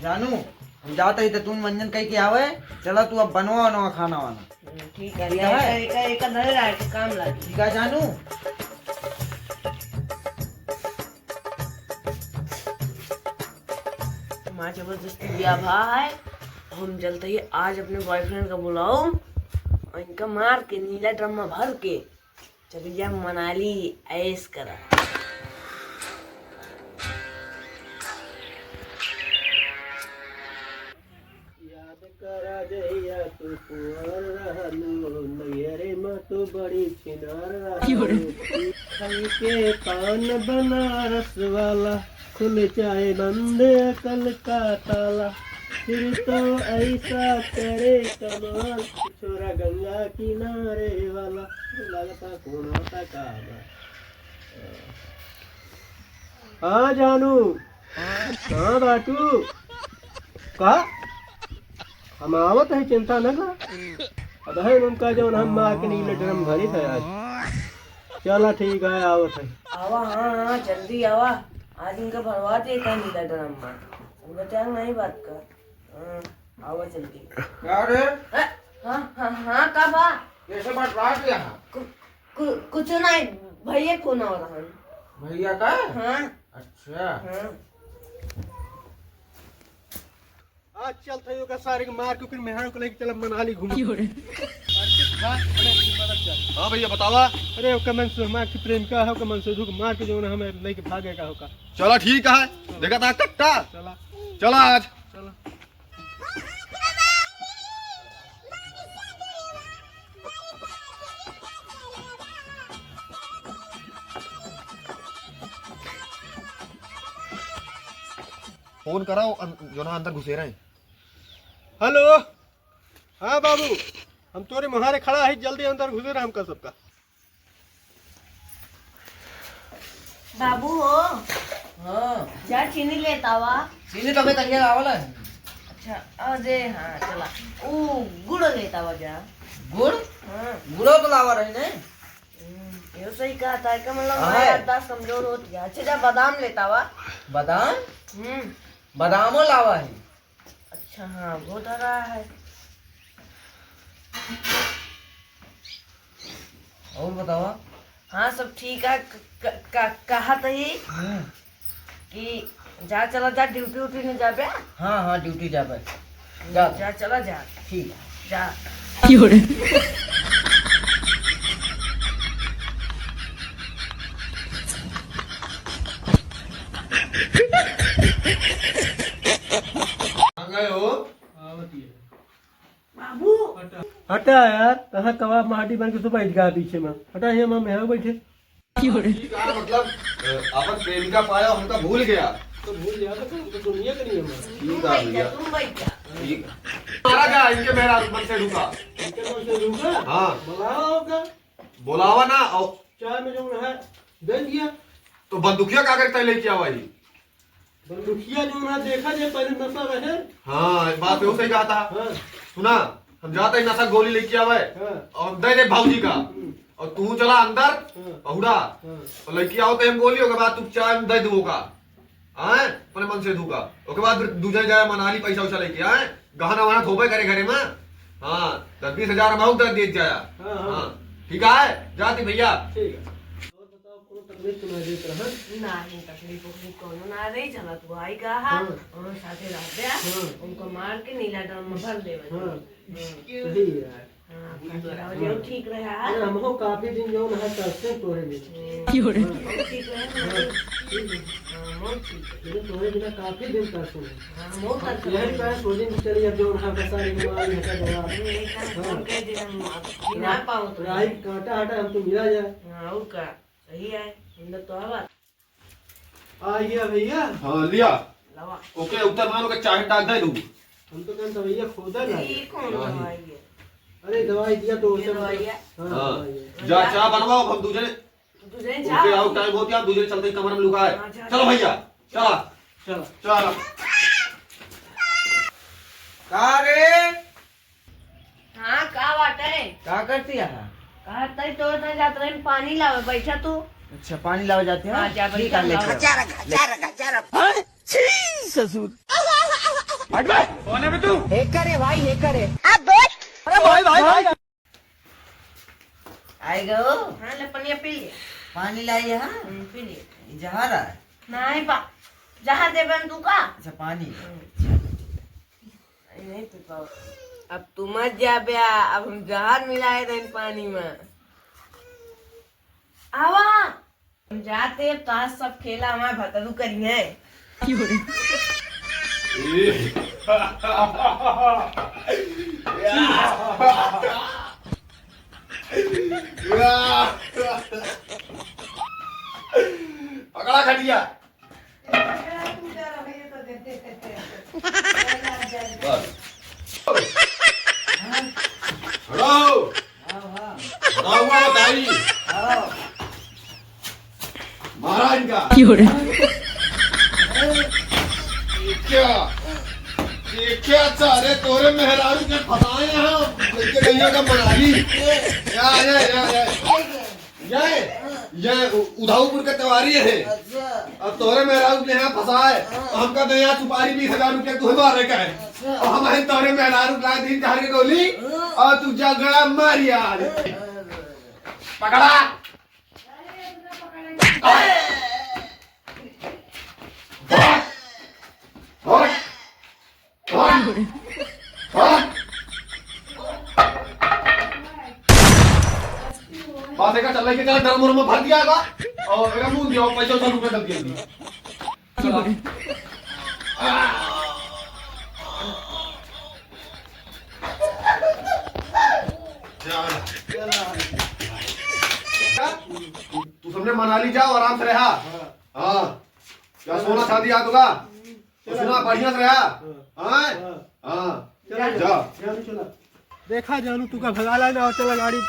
जानू हम जाते ही तो तुम मंजन कह के आवे। चला तू अब बनवा नवा खाना वाना। ठीक है, ठीक है? एक धरे रहा है काम लागी। ठीक है जानू। माँ जबरदस्ती ब्याह भा है, हम जलते ही आज अपने बॉयफ्रेंड का बुलाओ और इनका मार के नीला ड्रम में भर के चल जा मनाली ऐश करा। याद करा जइया तू कुंवर रहलू नैयरे में तू बड़ी छिनार रहलू के पान बनारस वाला खुल जाए बंद कल का ताला फिर तो ऐसा करे कमाल छोरा गंगा किनारे वाला लगता कौन होता काला। हाँ जानू हाँ बाटू का हम आवत है चिंता न कर। अब है उनका जो हम मार के नीले ड्रम भरी है आज। चला ठीक है आवत है। आवा हाँ जल्दी आवा, आज इनका भरवा दे का नीला ड्रम में। समझा नहीं बात का। आवा जल्दी। क्या रे? हाँ हाँ हाँ का बा? कैसे बात बात यहाँ? कुछ नहीं, भैया को ना हो रहा है। भैया का? हाँ अच्छा। हाँ आज चलते हैं का सारे मार के फिर मेहरान को लेके चला मनाली घूमने। हाँ भैया बतावा। अरे ओका मन से मार की प्रेमिका है, ओका मन से धुक मार के जो ना हमें लेके भागेगा होगा। चला ठीक है, देखा था कट्टा। चला चला आज चला। फोन कराओ जो ना अंदर घुसे रहे। हेलो हाँ बाबू, हम तोरे मुहारे खड़ा है, जल्दी अंदर घुसे रहा हमका सबका। बाबू हो हाँ जा चीनी लेता वा। चीनी तो मैं तंगे लावल है। अच्छा अरे हाँ चला ओ गुड़ लेता वा जा। गुड़? हाँ गुड़ो तो लावा रही ने। ये सही कहा था कि मतलब हाँ। मैं याददाश्त कमजोर होती है। अच्छा जा बादाम लेता वा। बादाम? हम्म बादामो लावा है। अच्छा हाँ वो धरा है। और बतावा। हाँ सब ठीक है। कहा था ही कि जा चला जा ड्यूटी उटी नहीं जा बे। हाँ हाँ ड्यूटी जा पे जा। जा चला जा ठीक है जा। गए हो? बाबू हटा यार, कहाँ कबाब माटी बन के तू बैठ गया पीछे में। हटा ये हम यहाँ बैठे। ठीक है, मतलब अपन प्रेमिका पाया हमका भूल गया। तो भूल गया तो दुनिया का नहीं है। ठीक है भैया, तुम बैठ जा। ठीक है। मारा क्या इनके मेरा मन से रुका। हाँ होगा बोलावा ना और चाय में जो है दे दिया। तो बंदूकिया का करता लेके आवा ही। बंदूकिया जो है देखा जे पहले नशा रहे। हाँ बात वो सही कहा था। हाँ सुना हम जाते ही नशा गोली लेके आवे हाँ और दे दे भाऊजी का और तू चला अंदर पहुड़ा हाँ। और लड़की आओ तो हम गोली के बाद तू चाय में दे दूंगा। हाँ अपने मन से दूंगा। उसके बाद दूसरे जाए मनाली पैसा उसा लेके आए गहना वहना थोपे करे घरे में। हाँ 10-20 हजार अमाउंट दे जाया। हाँ, हाँ। हाँ ठीक है जाती भैया। ठीक है। और बताओ कौन तकलीफ तुम्हें देख रहा है? नहीं तकलीफ उकलीफ कोनो ना रही। चला तू आई कहा हाँ। और साथे रह गया। हाँ। उनको मार के नीला ड्रम में भर दे। हाँ सही है। जो ठीक रहा है। अरे हमको काफी दिन जो है तरसे तोरे में। बहुत ठीक रहा है। बहुत ठीक है। लेकिन तोरे बिना काफी दिन तरसों में। हाँ, बहुत अच्छा यही कहा सोच दिन चली अब जो है बसारी बीमारी हटा जवाब। ना पाऊँ तो राई कांटा हटा हम तो मिला जाए। हाँ और का सही है। हम तो आवा आइए भैया। हाँ लिया लवा। ओके उत्तर मान के चाय डाल दे दूँ। हम तो कहते भैया खोदा ना। ये कौन दवाई है? अरे दवाई दिया तो ये दवाई है। हाँ हाँ दवाई है। जा चाय बनवाओ हम दूसरे तुझे उनके आओ टाइम हो गया दूसरे चलते ही कमर में लुका है। चलो भैया चला चलो चला। का रे? हाँ का बात है? क्या करती है? कहा तई तो ना जात रहे पानी लावे बैठा तू। अच्छा पानी लावे जाते हैं। हाँ, जा ठीक है बैठा लेके लाओ। आओ। ससुर आएगा वो हाँ ले पनिया पी लिया पानी लाई हाँ पी लिया ये जहाँ रहा है नहीं पा जहाँ दे बन तू का अच्छा पानी नहीं पी पाओ अब तू मत जा बया अब हम जहर मिलाए थे इन पानी में आवा हम जाते ताश सब खेला हमारे भतरू करिए पकड़ा खटिया हेलो बताइए महाराज का क्या सारे तोरे मेहरारू के फसाए हैं गैया का मनाली ये उधाऊपुर के त्योहारी है अब तोरे मेहरारू के यहाँ फंसाए हमका तो यहाँ सुपारी 20,000 रुपया तुहे मारे का है और हम तोरे मेहरारू का दिन चार के गोली और तू झगड़ा मार यार पकड़ा बात देखा चल रही है ड्रम में भर दिया और मेरा मुंह दिया पैसा 100 रुपये कर दिया तू सबने मनाली जाओ आराम से रहा हाँ क्या सोना शादी याद होगा सुना बढ़िया से रहा हाँ जा देखा जानू तू का भगाला ना चला गाड़ी